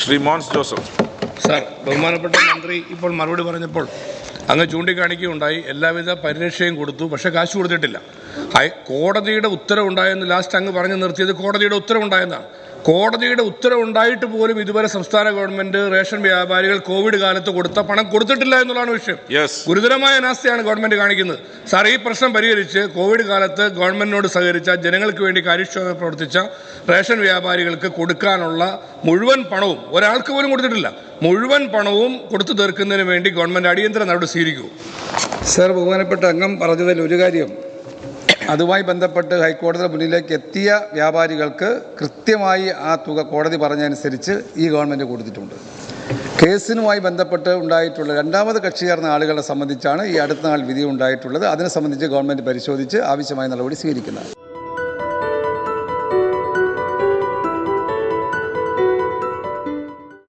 Shri Mons Joseph. Sir, ബഹുമാനപ്പെട്ട മന്ത്രി ഇപ്പോൾ മറുപടി പറഞ്ഞപ്പോൾ അങ്ങ് ചൂണ്ടിക്കാണിക്കുകയുണ്ടായി, എല്ലാവിധ പരിരക്ഷയും കൊടുത്തു, പക്ഷേ കാശ് കൊടുത്തിട്ടില്ല. കോടതിയുടെ ഉത്തരവുണ്ടായെന്ന് ലാസ്റ്റ് അങ്ങ് പറഞ്ഞു നിർത്തിയത് കോടതിയുടെ ഉത്തരവുണ്ടായെന്നാണ്. കോടതിയുടെ ഉത്തരവുണ്ടായിട്ട് പോലും ഇതുവരെ സംസ്ഥാന ഗവൺമെന്റ് റേഷൻ വ്യാപാരികൾ കോവിഡ് കാലത്ത് കൊടുത്ത പണം കൊടുത്തിട്ടില്ല എന്നുള്ളതാണ് വിഷയം. ഗുരുതരമായ അനാസ്ഥയാണ് ഗവൺമെന്റ് കാണിക്കുന്നത്. സാർ, ഈ പ്രശ്നം പരിഹരിച്ച് കോവിഡ് കാലത്ത് ഗവൺമെന്റിനോട് സഹകരിച്ച, ജനങ്ങൾക്ക് വേണ്ടി കാര്യക്ഷമമായി പ്രവർത്തിച്ച റേഷൻ വ്യാപാരികൾക്ക് കൊടുക്കാനുള്ള മുഴുവൻ പണവും ഒരാൾക്ക് പോലും കൊടുത്തിട്ടില്ല. മുഴുവൻ പണവും കൊടുത്തു തീർക്കുന്നതിന് വേണ്ടി ഗവൺമെന്റ് അടിയന്തര നടപടി സ്വീകരിക്കൂ. സാർ, ബഹുമാനപ്പെട്ട അംഗം പറഞ്ഞതിൽ ഒരു കാര്യം, അതുമായി ബന്ധപ്പെട്ട് ഹൈക്കോടതിയുടെ മുന്നിലേക്ക് എത്തിയ വ്യാപാരികൾക്ക് കൃത്യമായി ആ തുക കോടതി പറഞ്ഞതനുസരിച്ച് ഈ ഗവൺമെൻറ് കൊടുത്തിട്ടുണ്ട്. കേസിനുമായി ബന്ധപ്പെട്ട് ഉണ്ടായിട്ടുള്ള രണ്ടാമത് കക്ഷി ചേർന്ന ആളുകളെ സംബന്ധിച്ചാണ് ഈ അടുത്ത നാൾ വിധി ഉണ്ടായിട്ടുള്ളത്. അതിനെ സംബന്ധിച്ച് ഗവൺമെൻറ് പരിശോധിച്ച് ആവശ്യമായ നടപടി സ്വീകരിക്കുന്നത്.